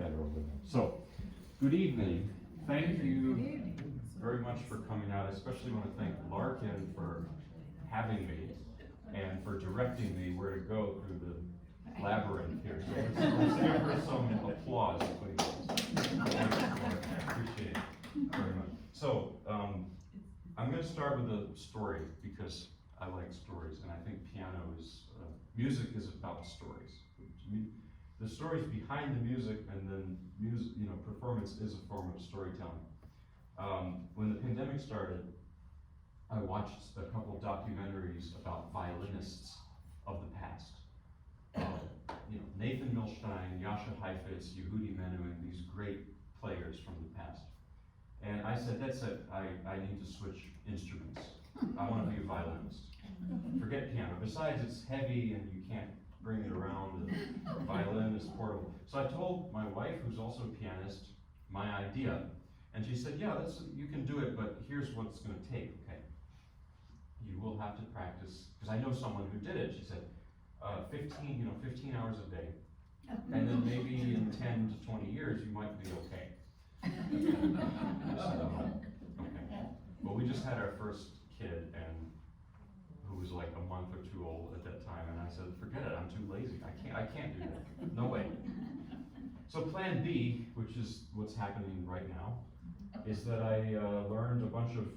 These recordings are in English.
better over there. So, good evening. Thank you very much for coming out. I especially want to thank Larkin for having me and for directing me where to go through the labyrinth here. So let's give her some applause, please. I appreciate it very much. So, I'm going to start with a story because I like stories, and I think music is about stories. The stories behind the music, and then performance is a form of storytelling. When the pandemic started, I watched a couple documentaries about violinists of the past. Nathan Milstein, Jascha Heifetz, Yehudi Menuhin, these great players from the past. And I said, that's it, I need to switch instruments. I want to be a violinist. Forget piano. Besides, it's heavy and you can't bring it around, and violin is portable. So I told my wife, who's also a pianist, my idea. And she said, yeah, you can do it, but here's what it's going to take, okay? You will have to practice, because I know someone who did it. She said, 15 hours a day, and then maybe in 10 to 20 years, you might be okay. I said, okay. Well, we just had our first kid, and who was like a month or two old at that time, and I said, forget it, I'm too lazy. I can't do that. No way. So plan B, which is what's happening right now, is that I learned a bunch of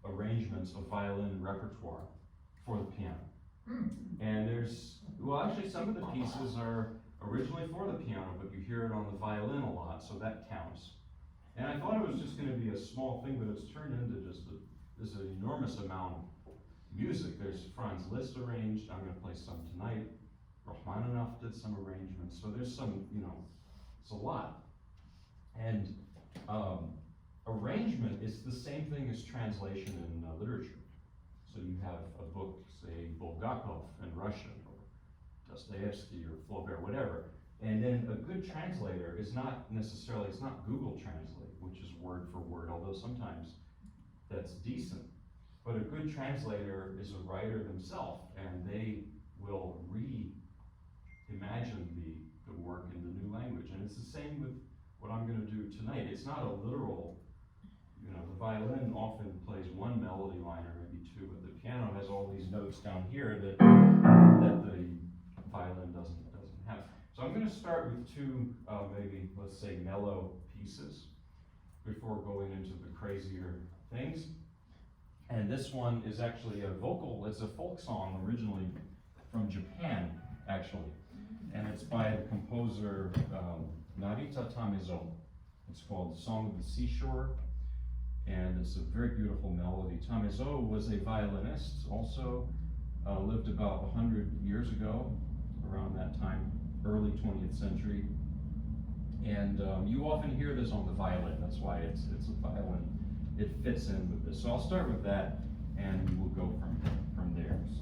arrangements of violin repertoire for the piano. And actually some of the pieces are originally for the piano, but you hear it on the violin a lot, so that counts. And I thought it was just going to be a small thing, but it's turned into just this enormous amount of music. There's Franz Liszt arranged. I'm going to play some tonight. Rachmaninoff did some arrangements. So there's some, it's a lot. And arrangement is the same thing as translation in literature. So you have a book, say Bulgakov in Russian, or Dostoevsky or Flaubert, whatever. And then a good translator is not necessarily, it's not Google Translate, which is word for word, although sometimes that's decent. But a good translator is a writer themselves, and they will reimagine the work in the new language. And it's the same with what I'm going to do tonight. It's not a literal, the violin often plays one melody line or maybe two, but the piano has all these notes down here that the violin doesn't have. So I'm going to start with two, maybe, let's say, mellow pieces before going into the crazier things. And this one is actually it's a folk song originally from Japan, actually. And it's by the composer Narita Tamezo. It's called Song of the Seashore, and it's a very beautiful melody. Tamezo was a violinist, also lived about 100 years ago, around that time, early 20th century. And you often hear this on the violin, that's why it's a violin. It fits in with this. So I'll start with that, and we'll go from there. So.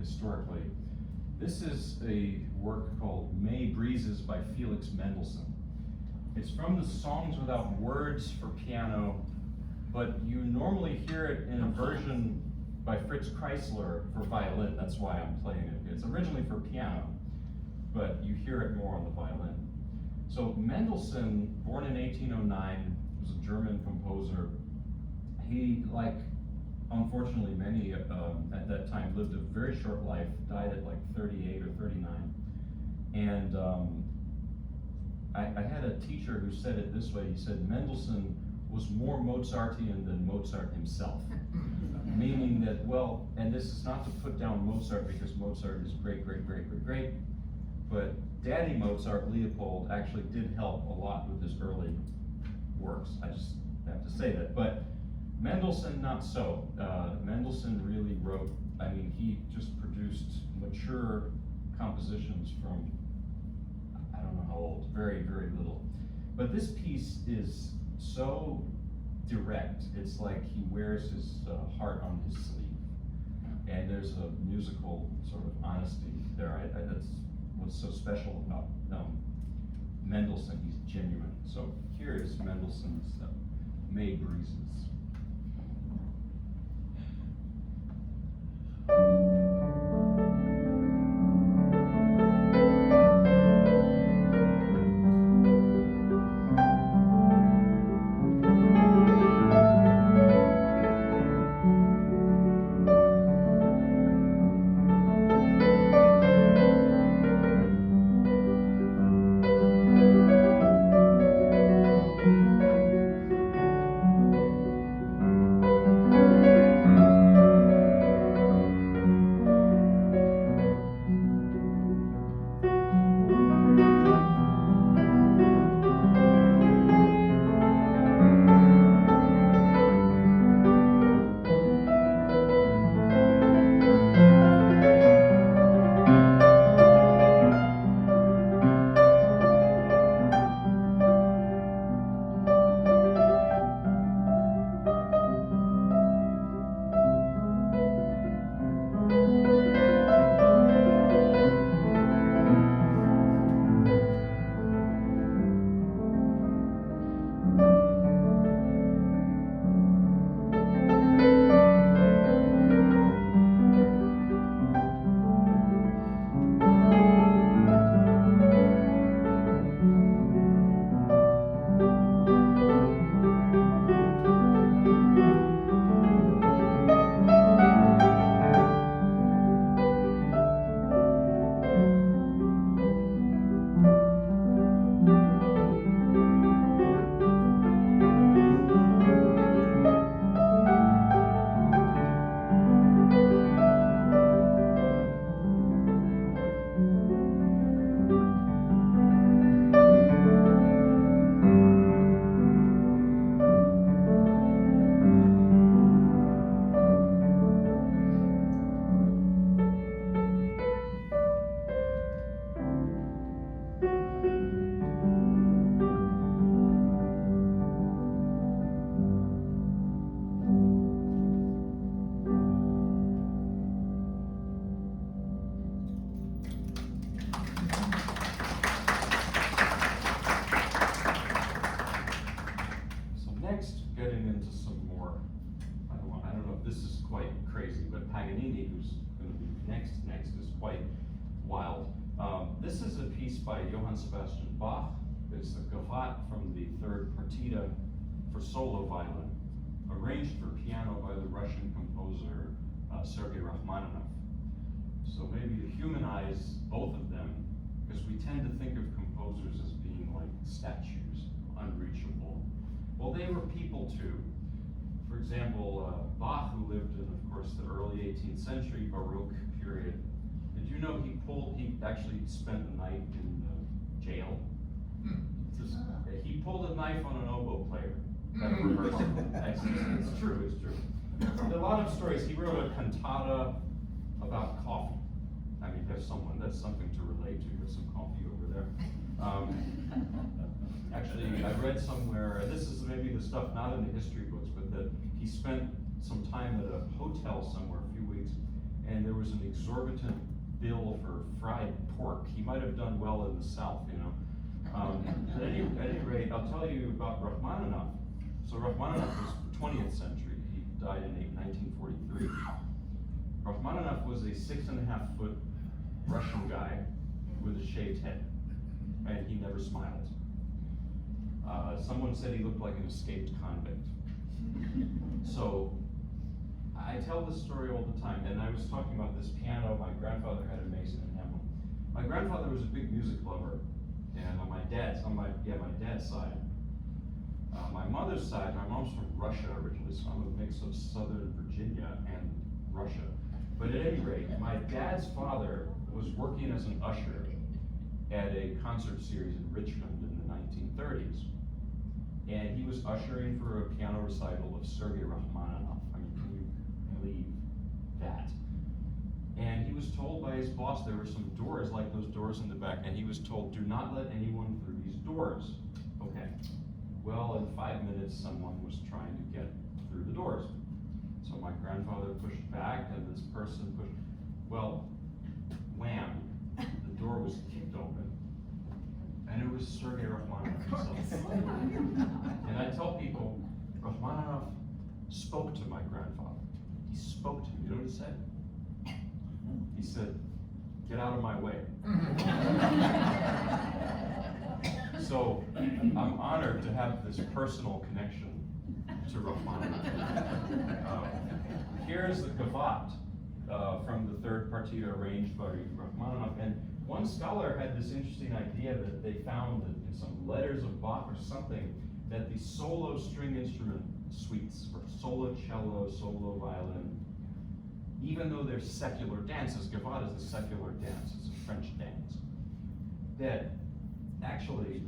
historically. This is a work called May Breezes by Felix Mendelssohn. It's from the Songs Without Words for piano, but you normally hear it in a version by Fritz Kreisler for violin. That's why I'm playing it. It's originally for piano, but you hear it more on the violin. So Mendelssohn, born in 1809, was a German composer. He, like unfortunately many at that time, lived a very short life, died at like 38 or 39. And I had a teacher who said it this way. He said Mendelssohn was more Mozartian than Mozart himself. Meaning that, well, and this is not to put down Mozart because Mozart is great, great, great, great, great, but Daddy Mozart, Leopold, actually did help a lot with his early works. I just have to say that. But Mendelssohn, not so. Mendelssohn really wrote, I mean, he just produced mature compositions from, I don't know how old, very, very little. But this piece is so direct. It's like he wears his heart on his sleeve. And there's a musical sort of honesty there. That's what's so special about Mendelssohn. He's genuine. So here is Mendelssohn's May Breezes. Paganini, who's going to be next is quite wild. This is a piece by Johann Sebastian Bach. It's a gavotte from the third partita for solo violin, arranged for piano by the Russian composer Sergei Rachmaninoff. So maybe to humanize both of them, because we tend to think of composers as being like statues, unreachable. Well, they were people too. For example, Bach, who lived in, of course, the early 18th century Baroque period. Did you know he actually spent the night in jail? He pulled a knife on an oboe player at a rehearsal. It's true, it's true. There are a lot of stories. He wrote a cantata about coffee. I mean, that's something to relate to. There's some coffee over there. Actually, I read somewhere, this is maybe the stuff not in the history books, but that he spent some time at a hotel somewhere, a few weeks, and there was an exorbitant bill for fried pork. He might have done well in the South, you know. At any rate, I'll tell you about Rachmaninoff. So Rachmaninoff was 20th century. He died in 1943. Rachmaninoff was a 6.5-foot Russian guy with a shaved head, and he never smiled. Someone said he looked like an escaped convict. So I tell this story all the time, and I was talking about this piano my grandfather had in Mason and Hamlin. My grandfather was a big music lover, and on my dad's side. My mother's side, my mom's from Russia originally, so I'm a mix of Southern Virginia and Russia. But at any rate, my dad's father was working as an usher at a concert series in Richmond in the 1930s. And he was ushering for a piano recital of Sergei Rachmaninoff. I mean, can you believe that? And he was told by his boss there were some doors like those doors in the back, and he was told, do not let anyone through these doors. Okay. Well, in 5 minutes, someone was trying to get through the doors. So my grandfather pushed back, and this person pushed. Well, wham, the door was kicked open, and it was Sergei Rachmaninoff himself. And I tell people, Rachmaninoff spoke to my grandfather. He spoke to him. You know what he said? He said, "Get out of my way." So I'm honored to have this personal connection to Rachmaninoff. Here's the Gavotte from the third partita arranged by Rachmaninoff. And one scholar had this interesting idea that they found that in some letters of Bach or something, that the solo string instrument suites for solo cello, solo violin, even though they're secular dances, Gavotte is a secular dance, it's a French dance, that actually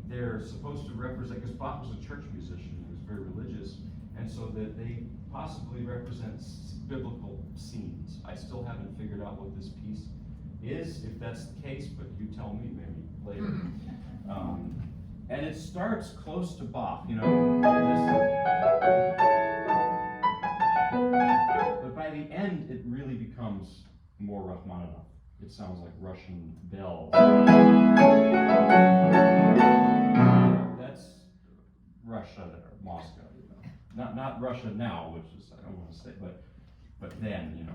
they're supposed to represent, because Bach was a church musician, he was very religious, and so that they possibly represent biblical scenes. I still haven't figured out what this piece is, if that's the case, but you tell me maybe later. And it starts close to Bach, you know, but by the end it really becomes more Rachmaninoff. It sounds like Russian bells. That's Russia there, Moscow, you know. Not Russia now, which is, I don't want to say, but then, you know.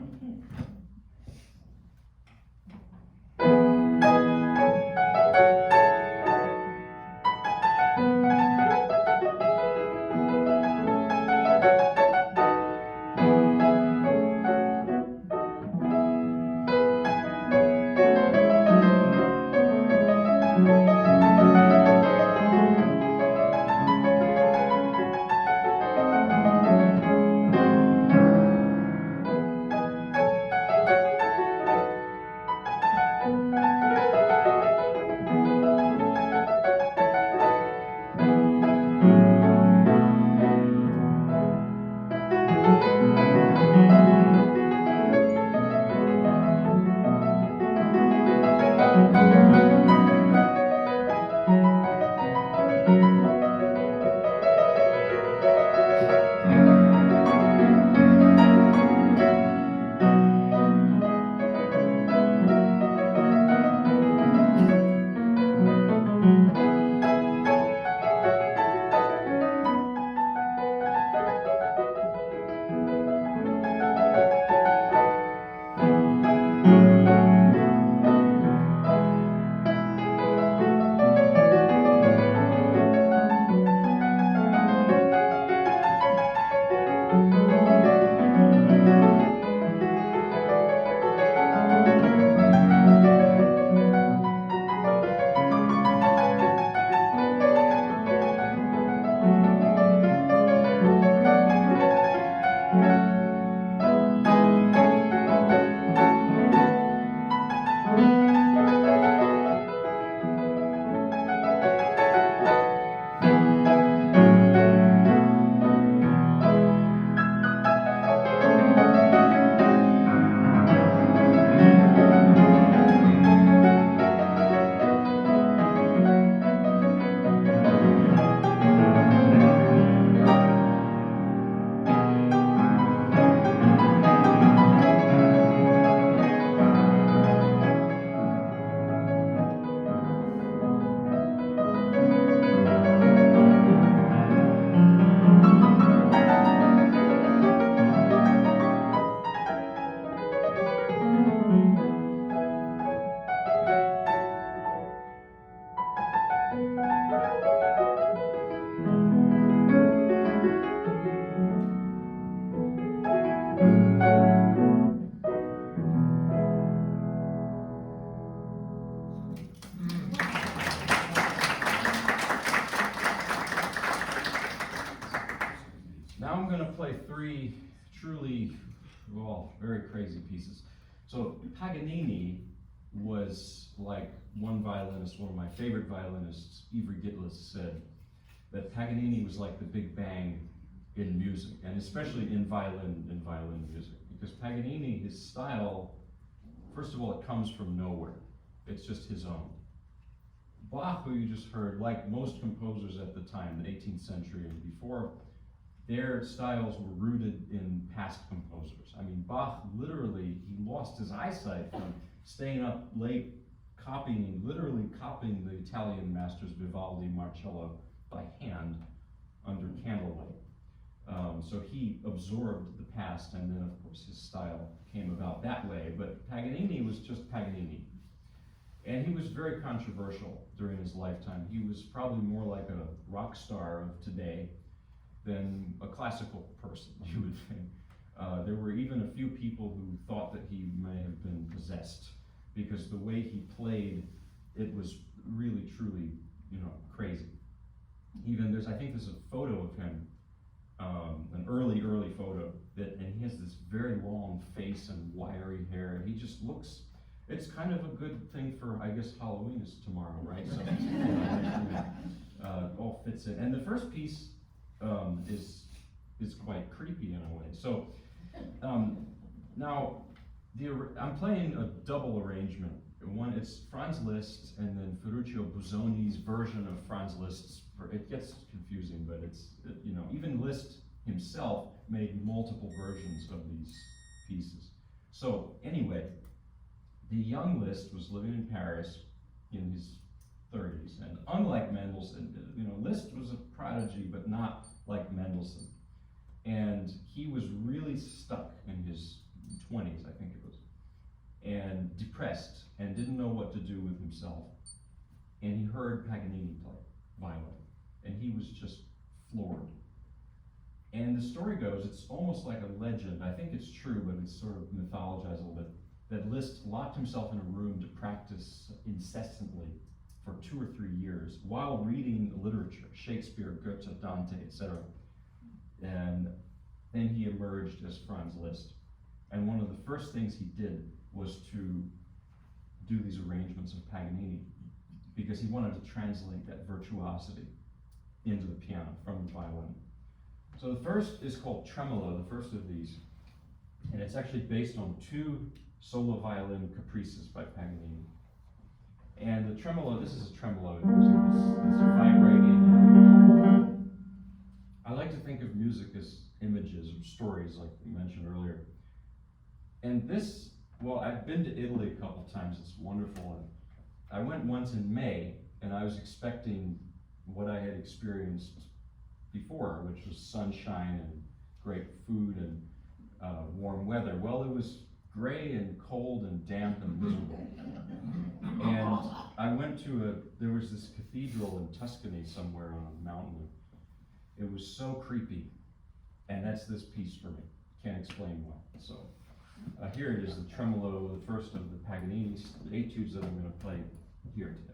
play three truly, well, very crazy pieces. So Paganini was like one violinist, one of my favorite violinists, Ivry Gitlis, said that Paganini was like the Big Bang in music, and especially in violin music, because Paganini, his style, first of all, it comes from nowhere. It's just his own. Bach, who you just heard, like most composers at the time, the 18th century and before, their styles were rooted in past composers. I mean, Bach literally, he lost his eyesight from staying up late literally copying the Italian masters Vivaldi, Marcello by hand under candlelight. So he absorbed the past, and then of course his style came about that way, but Paganini was just Paganini. And he was very controversial during his lifetime. He was probably more like a rock star of today than a classical person, you would think. There were even a few people who thought that he may have been possessed, because the way he played, it was really, truly, crazy. Even I think there's a photo of him, an early photo, and he has this very long face and wiry hair, and he just looks, it's kind of a good thing for, I guess, Halloween is tomorrow, right? So, all fits in. And the first piece is quite creepy in a way. So, now, I'm playing a double arrangement. One, it's Franz Liszt, and then Ferruccio Busoni's version of Franz Liszt's. It gets confusing, but even Liszt himself made multiple versions of these pieces. So anyway, the young Liszt was living in Paris in his 30s, and unlike Mendelssohn, Liszt was a prodigy, but not like Mendelssohn. And he was really stuck in his 20s, I think it was, and depressed, and didn't know what to do with himself. And he heard Paganini play violin, and he was just floored. And the story goes, it's almost like a legend. I think it's true, but it's sort of mythologized a little bit, that Liszt locked himself in a room to practice incessantly for 2 or 3 years while reading literature, Shakespeare, Goethe, Dante, etc. And then he emerged as Franz Liszt. And one of the first things he did was to do these arrangements of Paganini, because he wanted to translate that virtuosity into the piano from the violin. So the first is called Tremolo, the first of these, and it's actually based on 2 solo violin caprices by Paganini. And the tremolo, this is a tremolo music, this vibrating. I like to think of music as images or stories, like we mentioned earlier. And this, well, I've been to Italy a couple times, it's wonderful. And I went once in May, and I was expecting what I had experienced before, which was sunshine and great food and warm weather. Well, it was gray and cold and damp and miserable. And I went to there was this cathedral in Tuscany somewhere on a mountain. It was so creepy. And that's this piece for me. Can't explain why. So here it is, the tremolo, the first of the Paganini etudes that I'm going to play here today.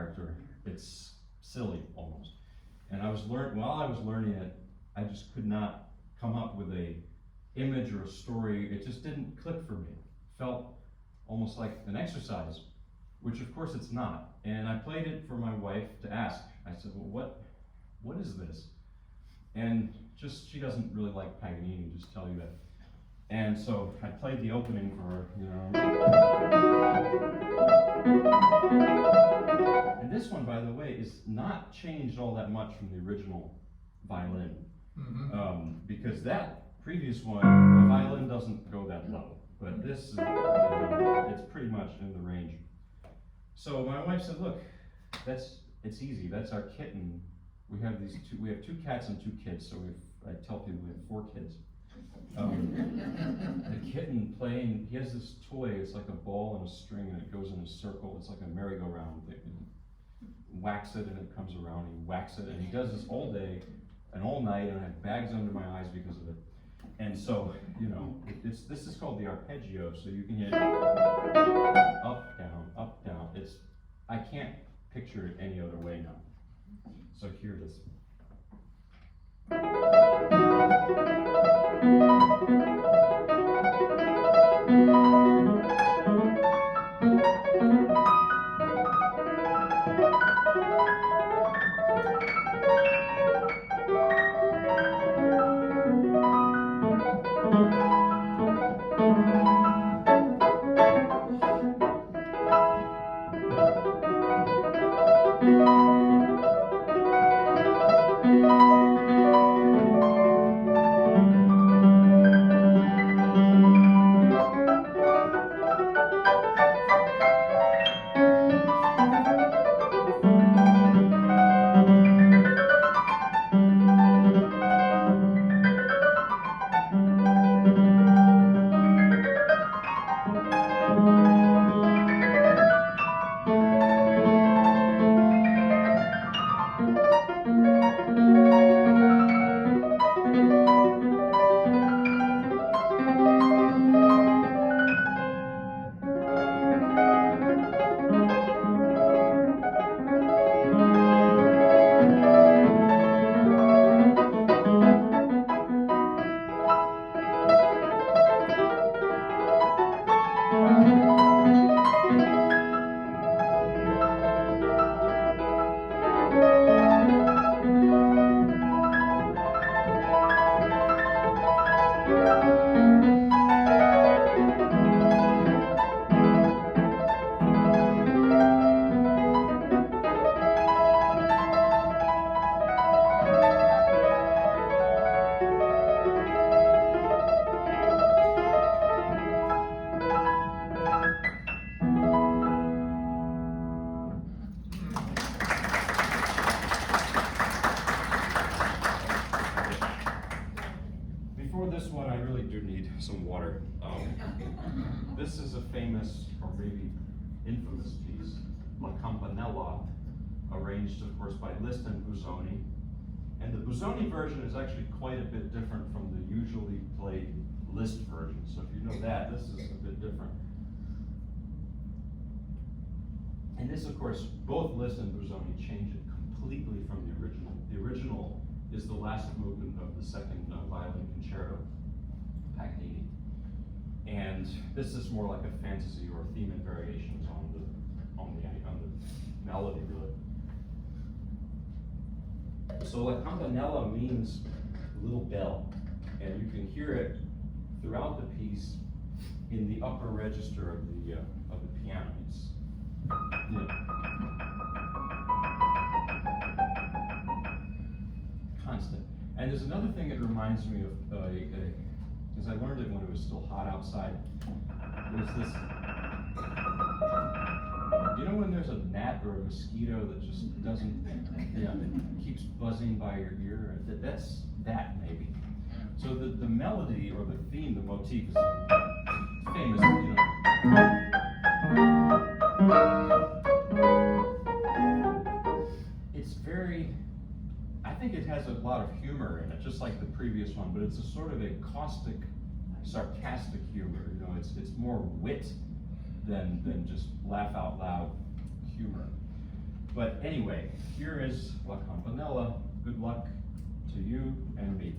character. It's silly almost. And while I was learning it, I just could not come up with a image or a story. It just didn't click for me. It felt almost like an exercise, which of course it's not. And I played it for my wife to ask. I said, well, what is this? And she doesn't really like Paganini, just tell you that. And so I played the opening for her, And this one, by the way, is not changed all that much from the original violin. Because that previous one, the violin doesn't go that low. But this, it's pretty much in the range. So my wife said, look, it's easy. That's our kitten. We have two cats and 2 kids, so I tell people we have 4 kids. The kitten playing, he has this toy, it's like a ball and a string, and it goes in a circle. It's like a merry-go-round thing. Whacks it and it comes around, he whacks it, and he does this all day and all night, and I have bags under my eyes because of it. And so, this is called the arpeggio, so you can hit up, down, up, down. I can't picture it any other way now. So here it is. Some water. This is a famous, or maybe infamous piece, La Campanella, arranged, of course, by Liszt and Busoni. And the Busoni version is actually quite a bit different from the usually played Liszt version. So if you know that, this is a bit different. And this, of course, both Liszt and Busoni change it completely from the original. The original is the last movement of the second violin concerto, Paganini. And this is more like a fantasy or theme and variations on the melody, really. So La Campanella means little bell, and you can hear it throughout the piece in the upper register of the piano. It's, constant. And there's another thing it reminds me of, because I learned it when it was still hot outside. There's this, you know when there's a gnat or a mosquito that just doesn't, it keeps buzzing by your ear? That's that maybe. So the melody or the theme, the motif is famous, It's very, I think it has a lot of humor in it, just like the previous one, but it's a sort of a caustic, sarcastic humor. It's more wit than just laugh out loud humor. But anyway, here is La Campanella. Good luck to you and me.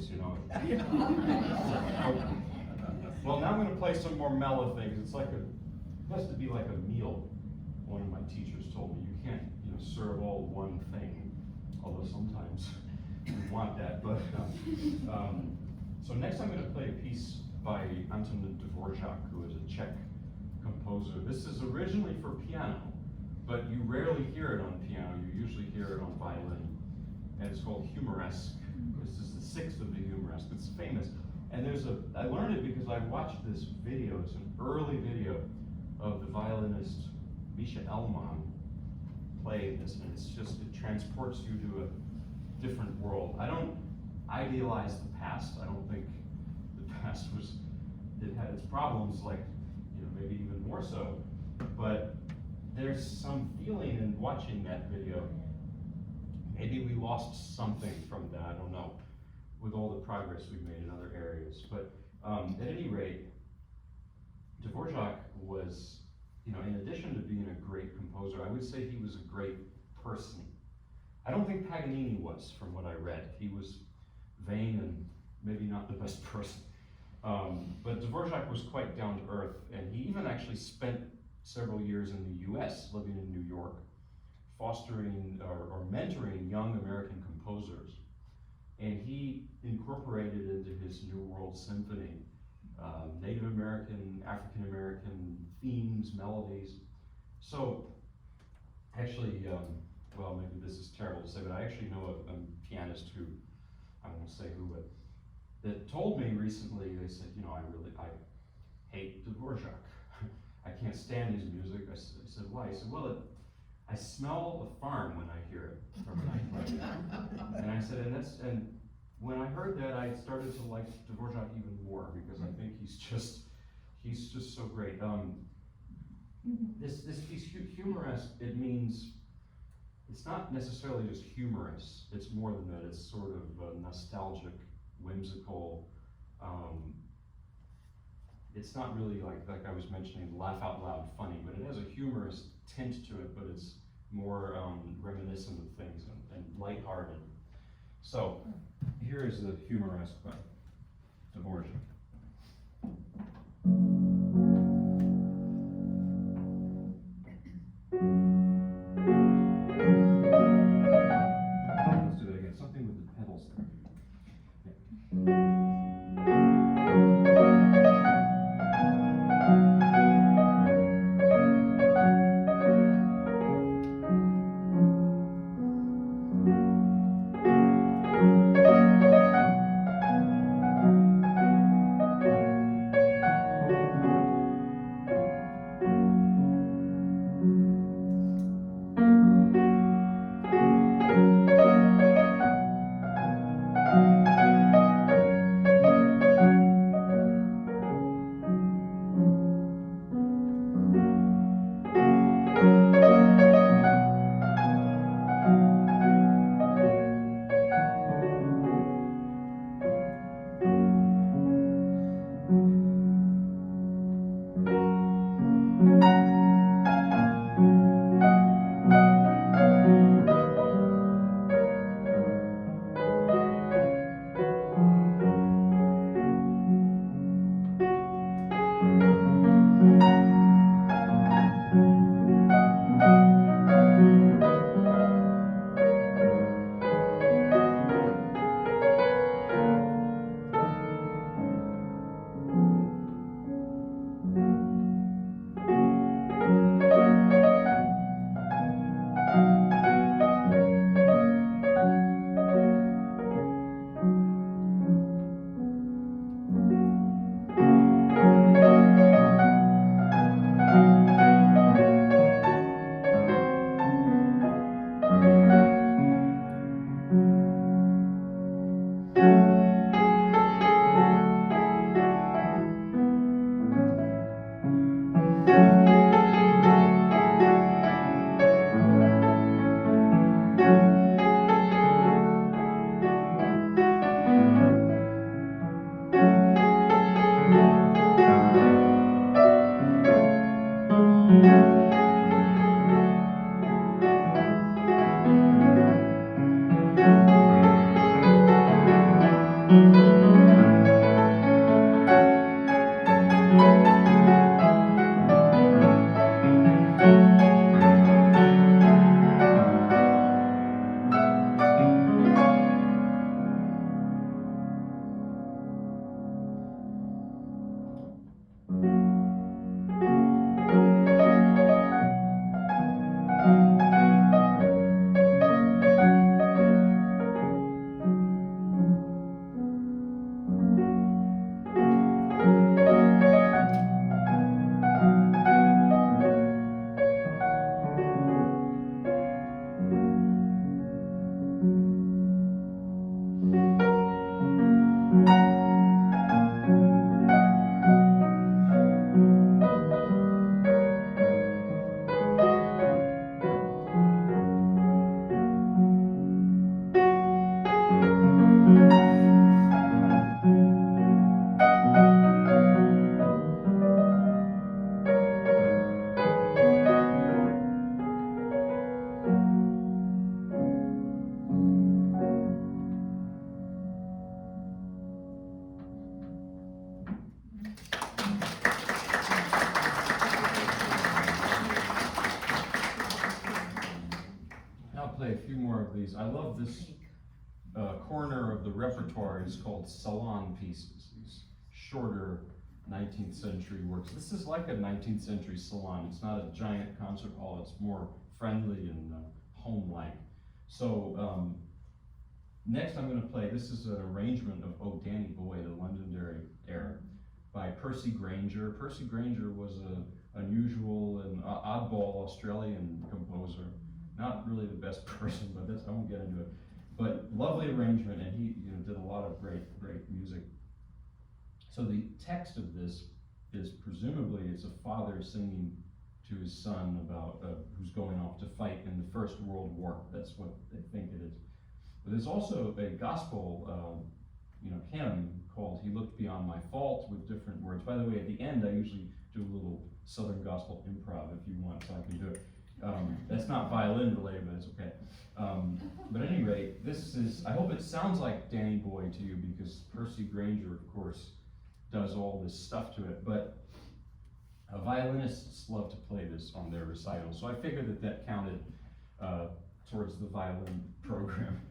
voice, you know. Well, now I'm going to play some more mellow things. It has to be like a meal. One of my teachers told me you can't, serve all one thing, although sometimes we want that. But so next I'm going to play a piece by Anton Dvorak, who is a Czech composer. This is originally for piano, but you rarely hear it on piano. You usually hear it on violin, and it's called Humoresque. This is the sixth of the Humoresque. It's famous, and I learned it because I watched this video. It's an early video of the violinist Misha Elman play this, and it transports you to a different world. I don't idealize the past. I don't think the past it had its problems, like, maybe even more so, but there's some feeling in watching that video. Maybe we lost something from that, I don't know, with all the progress we've made in other areas. But at any rate, Dvorak was, in addition to being a great composer, I would say he was a great person. I don't think Paganini was, from what I read. He was vain and maybe not the best person. But Dvorak was quite down to earth, and he even actually spent several years in the US, living in New York, fostering or mentoring young American composers. And he incorporated into his New World Symphony Native American, African American themes, melodies. So actually, well, maybe this is terrible to say, but I actually know a pianist who, I won't say who, but that told me recently, they said, I hate Dvorak. I can't stand his music. I said, why? He said, well, I smell a farm when I hear it. And I said, and when I heard that, I started to like Dvorak even more, because I think he's just so great. This piece, Humoresque, it means, it's not necessarily just humorous. It's more than that. It's sort of nostalgic, whimsical. It's not really like I was mentioning, laugh out loud funny, but it has a humorous tint to it, but it's more reminiscent of things and lighthearted. So here is the Humoresque by Dvorak. Let's do that again. Something with the pedals there. Yeah. of these. I love this corner of the repertoire is called salon pieces, these shorter 19th century works. This is like a 19th century salon. It's not a giant concert hall, it's more friendly and home-like. So next I'm going to play, this is an arrangement of Oh Danny Boy, the Londonderry air, by Percy Grainger. Percy Grainger was an unusual and oddball Australian composer. Not really the best person, but I won't get into it. But lovely arrangement, and he did a lot of great music. So the text of this is presumably it's a father singing to his son about who's going off to fight in the First World War. That's what they think it is. But there's also a gospel hymn called "He Looked Beyond My Fault" with different words. By the way, at the end I usually do a little Southern gospel improv if you want, so I can do it. That's not violin related, but it's okay. But at any rate, this is, I hope it sounds like Danny Boy to you, because Percy Grainger, of course, does all this stuff to it. But violinists love to play this on their recital, so I figured that counted towards the violin program.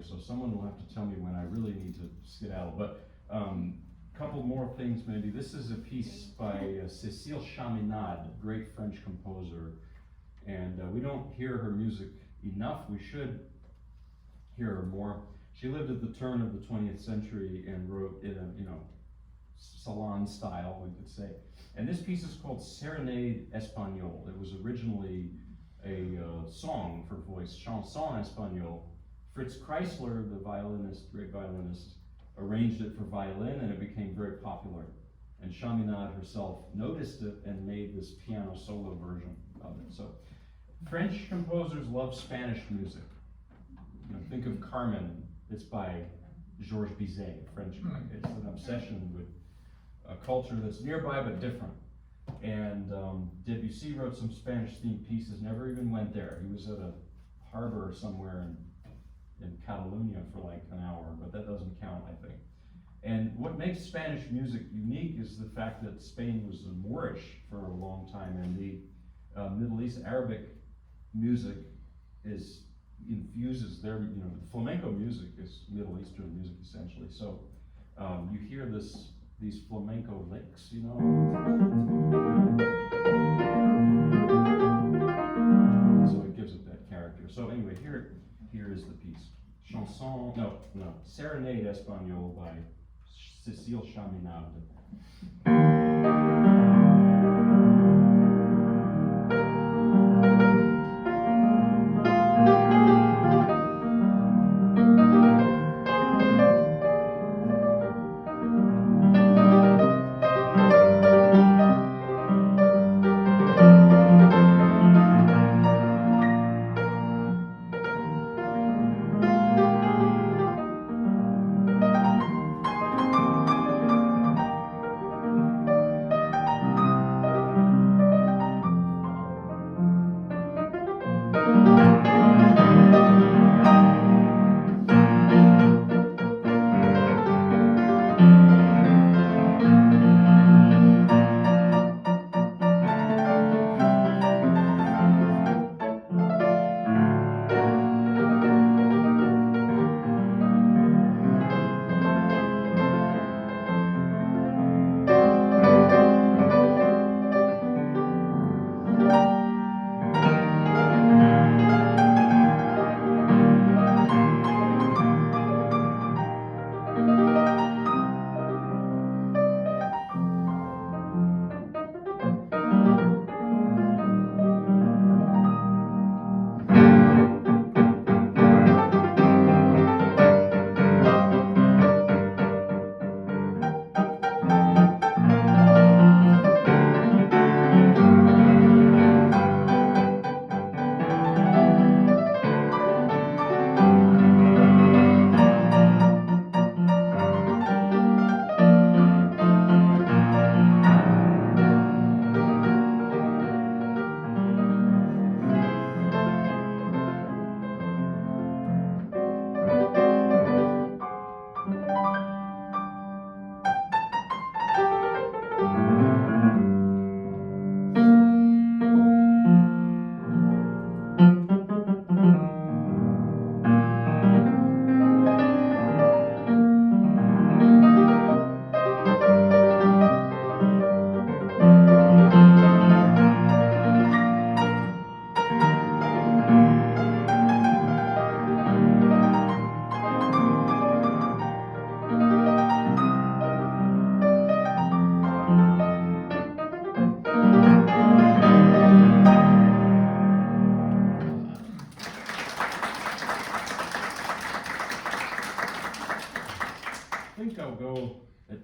So someone will have to tell me when I really need to skedaddle. But couple more things maybe. This is a piece by Cécile Chaminade, great French composer. And we don't hear her music enough. We should hear her more. She lived at the turn of the 20th century and wrote in a, salon style, we could say. And this piece is called Serenade Espagnole. It was originally a song for voice, Chanson Espagnole. Fritz Kreisler, the violinist, great violinist, arranged it for violin, and it became very popular. And Chaminade herself noticed it and made this piano solo version of it. So French composers love Spanish music. Think of Carmen. It's by Georges Bizet, a French guy. It's an obsession with a culture that's nearby but different. And Debussy wrote some Spanish-themed pieces, never even went there. He was at a harbor somewhere in Catalonia for like an hour, but that doesn't count, I think. And what makes Spanish music unique is the fact that Spain was Moorish for a long time, and the Middle East Arabic music infuses their, flamenco music is Middle Eastern music essentially. So you hear these flamenco licks, so it gives it that character. So anyway, here is the piece. Serenade Espagnole by Cécile Chaminade.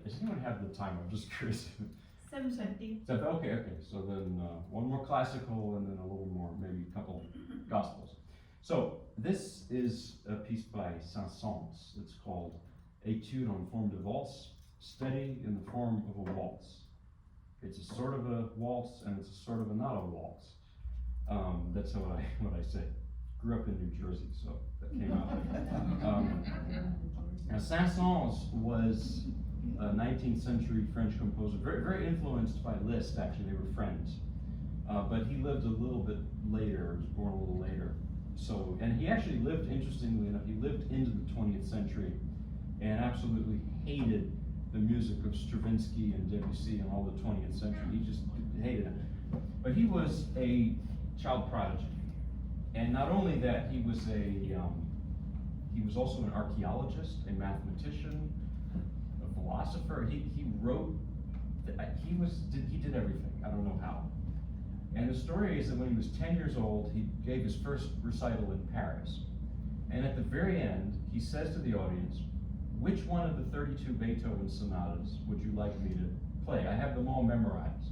Does anyone have the time? I'm just curious. 7:20. Okay. So then one more classical and then a little more, maybe a couple gospels. So this is a piece by Saint-Saëns. It's called Étude en forme de valse, study in the form of a waltz. It's a sort of a waltz and it's a sort of a not a waltz. That's what I say. Grew up in New Jersey, so that came out. Now Saint-Saëns was a 19th century French composer, very, very influenced by Liszt, actually, they were friends. But he lived a little bit later, was born a little later. So, and he actually lived, interestingly enough, he lived into the 20th century and absolutely hated the music of Stravinsky and Debussy and all the 20th century. He just hated it. But he was a child prodigy. And not only that, he was also an archaeologist, a mathematician, a philosopher. He wrote, he did everything. I don't know how. And the story is that when he was 10 years old, he gave his first recital in Paris. And at the very end, he says to the audience, which one of the 32 Beethoven sonatas would you like me to play? I have them all memorized.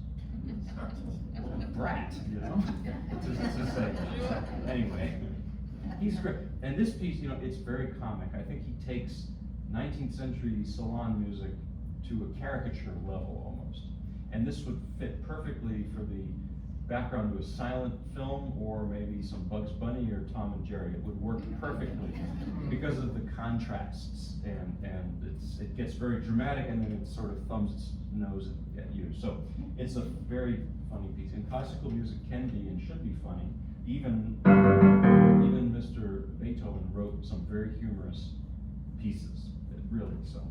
Brat, you know, to say. Anyway, he's great. And this piece, you know, it's very comic. I think he takes 19th century salon music to a caricature level almost. And this would fit perfectly for the background to a silent film, or maybe some Bugs Bunny or Tom and Jerry. It would work perfectly because of the contrasts, and it gets very dramatic, and then it sort of thumbs its nose at you. So it's a very funny piece, and classical music can be and should be funny. Even Mr. Beethoven wrote some very humorous pieces, really, so.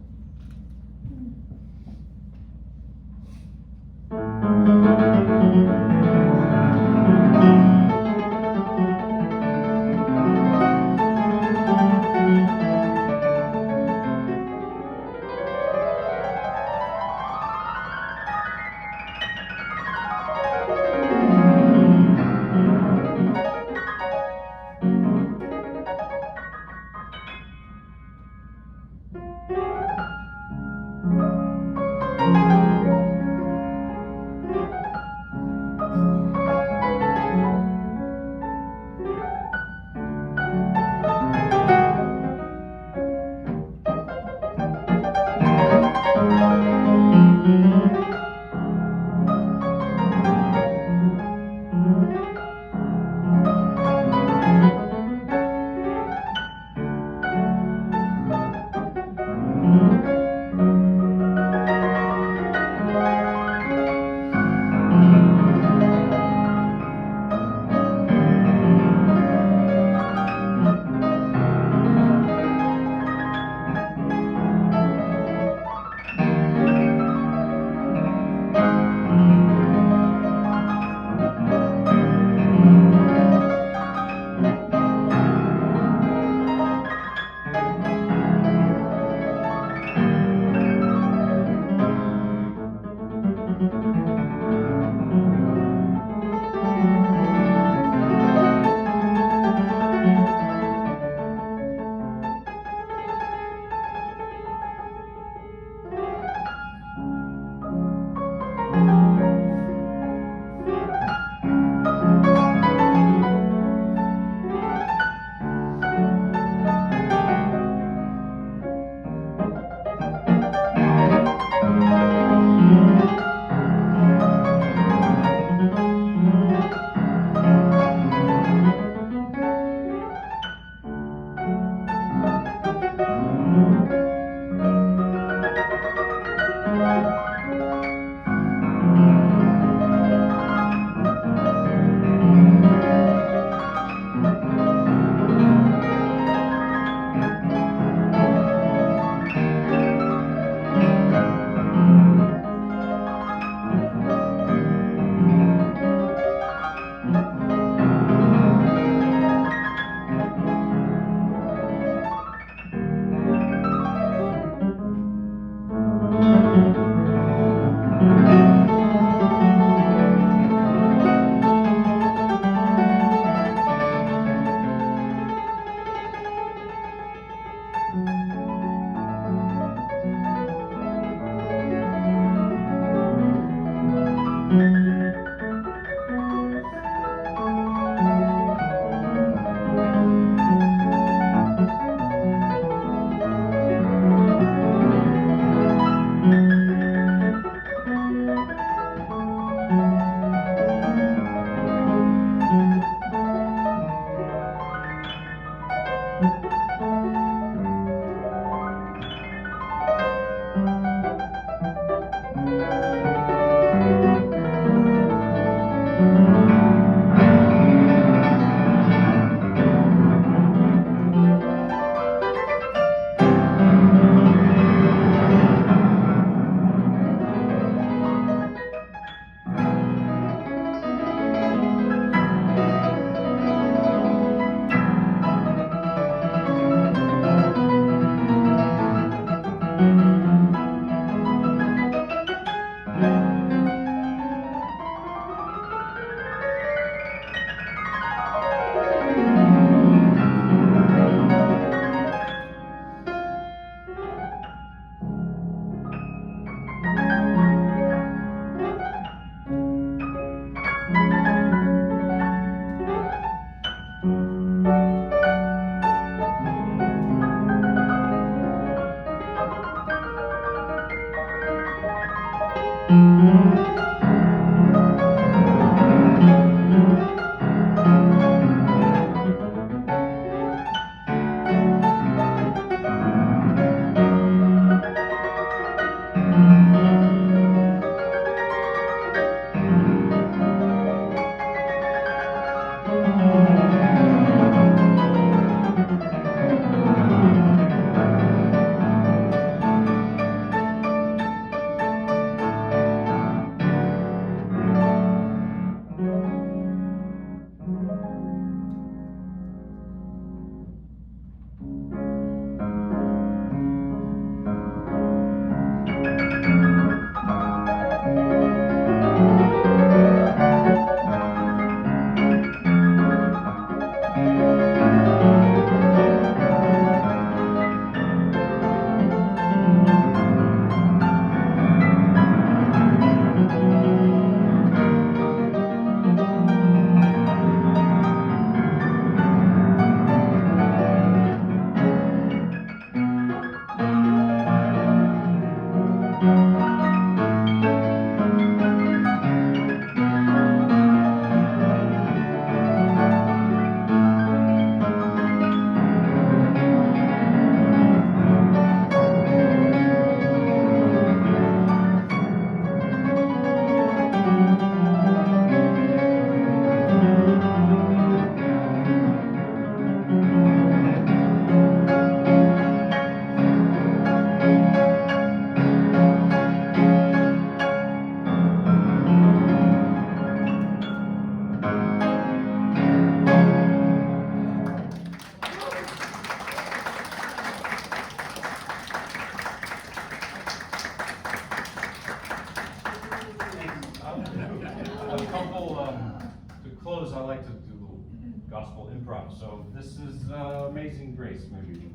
So this is Amazing Grace, maybe.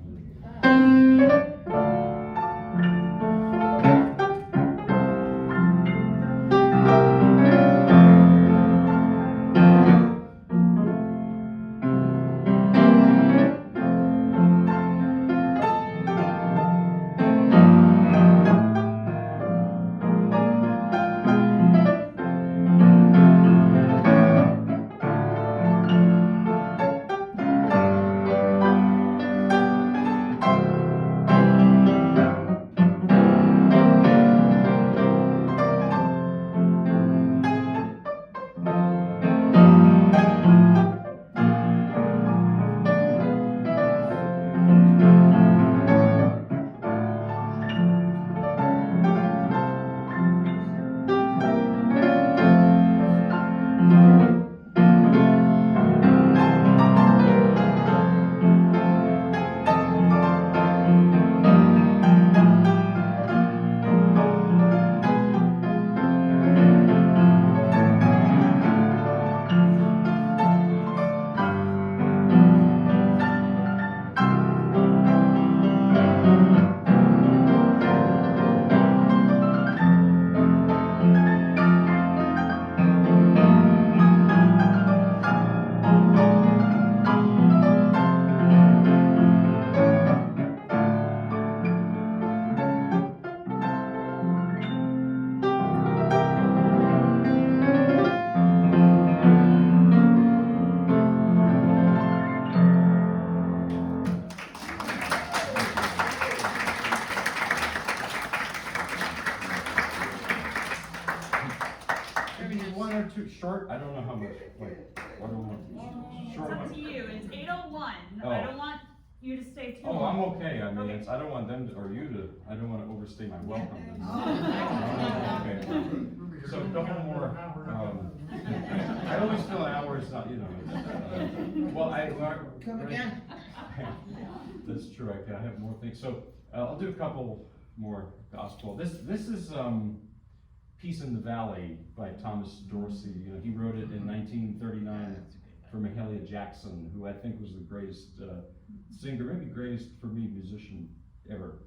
One or two short. I don't know how much. Like, I don't know. Short. It's up to you. It's 8:01. Oh. I don't want you to stay too long. long. I'm okay. I mean, Okay. I don't want them to, or you to. I don't want to overstay my welcome. Okay. So a couple more. I always feel an hour is not. You know. Well, Come again. That's true. I have more things. So I'll do a couple more gospel. This is Peace in the Valley by Thomas Dorsey. You know, he wrote it in 1939 for Mahalia Jackson, who I think was the greatest singer, maybe greatest for me musician ever.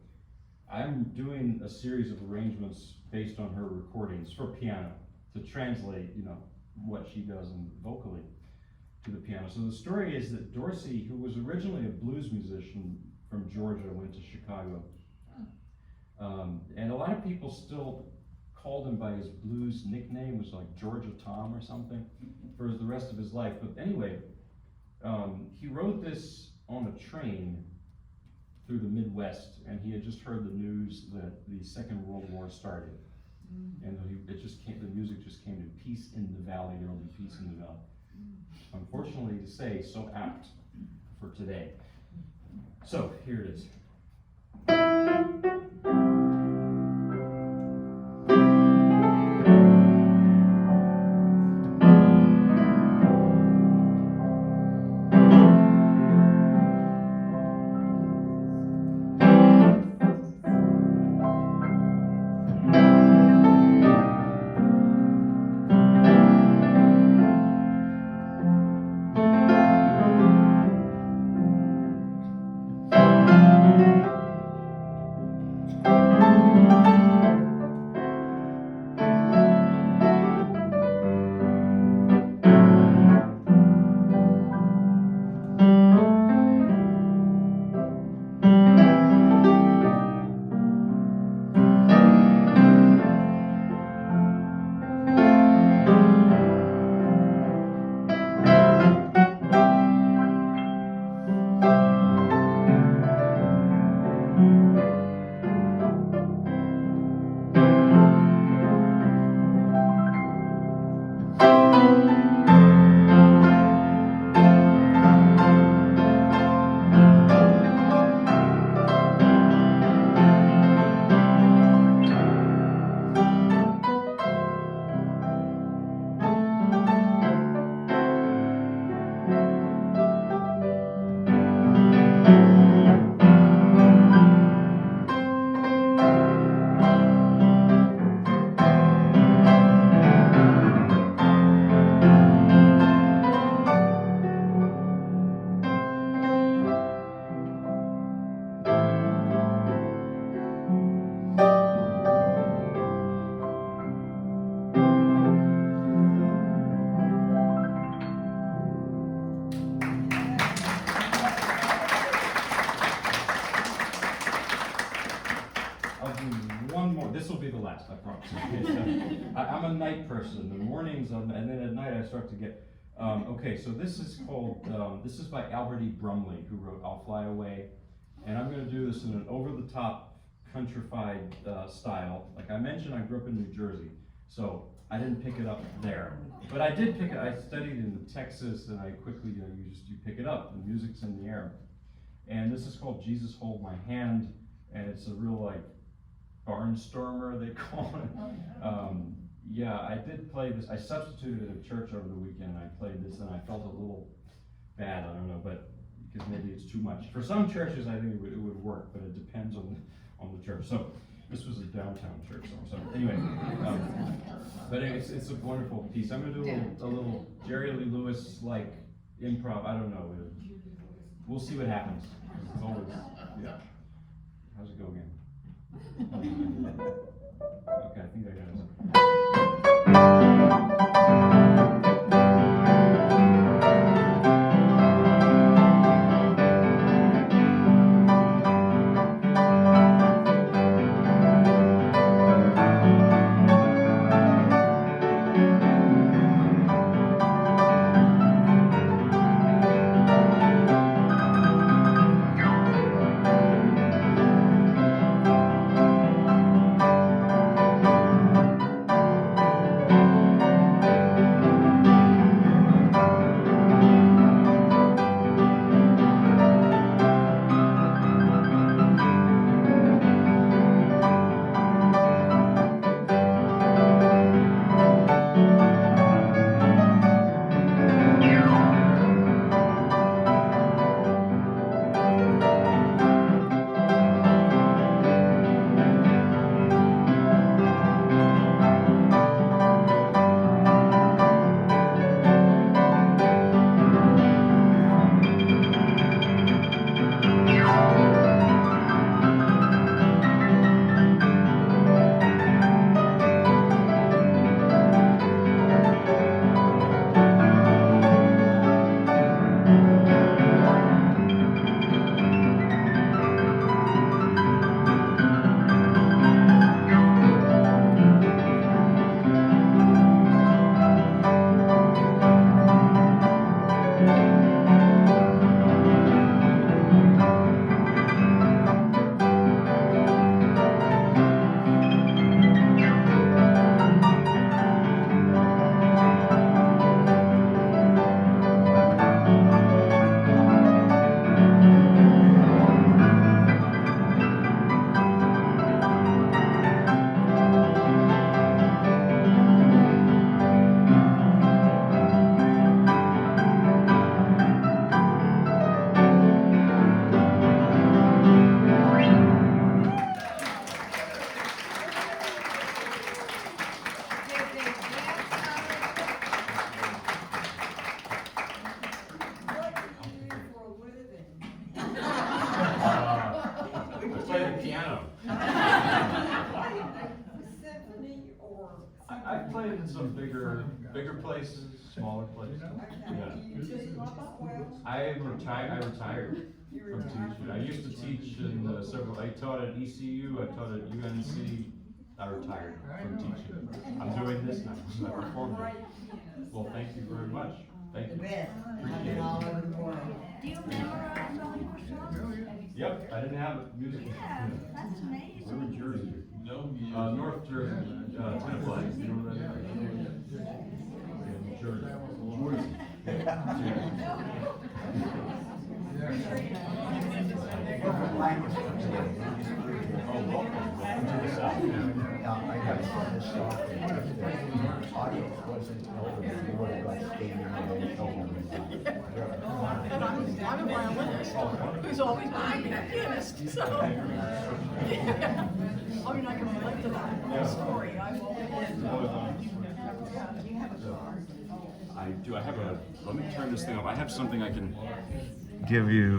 I'm doing a series of arrangements based on her recordings for piano to translate, you know, what she does vocally to the piano. So the story is that Dorsey, who was originally a blues musician from Georgia, went to Chicago, and a lot of people still called him by his blues nickname, was like Georgia Tom or something, for the rest of his life. But anyway, he wrote this on a train through the Midwest, and he had just heard the news that the Second World War started. And the music just came to Peace in the Valley. There will be peace in the valley. Unfortunately to say, so apt for today. So here it is. props. I'm a night person. The mornings, and then at night I start to get. Okay, so this is called. This is by Albert E. Brumley, who wrote "I'll Fly Away," and I'm going to do this in an over-the-top, countrified style. Like I mentioned, I grew up in New Jersey, so I didn't pick it up there, but I did pick it. I studied in Texas, and I quickly, you pick it up. The music's in the air, and this is called "Jesus Hold My Hand," and it's a real like barnstormer, they call it. Yeah, I did play this. I substituted at a church over the weekend. I played this, and I felt a little bad. I don't know, but because maybe it's too much. For some churches, I think it would work, but it depends on the church. So this was a downtown church, so anyway. But it's a wonderful piece. I'm gonna do a little Jerry Lee Lewis like improv. I don't know. We'll see what happens. It's always, yeah. How's it go again? Okay, I think I got it. I've played in some bigger places, smaller places. Yeah. I retired from teaching. I used to teach in I taught at ECU, I taught at UNC. I retired from teaching. I'm doing this now. I performed it. Well, thank you very much. Thank you. Appreciate it. Do you memorize all your songs? Yep, I didn't have music. Yeah, that's amazing. We're in Jersey. No. North Jersey, Tenafly, you know what that is? Yeah, Jersey. Oh, welcome to the South. I got this stuff, and the audience wasn't over before it got standing ovation. And I'm a violinist who's always wanted to be a pianist, so. Yeah. I mean, I can relate to that story. I've always wanted to. You have a guitar. I do. Let me turn this thing off. I have something I can give you.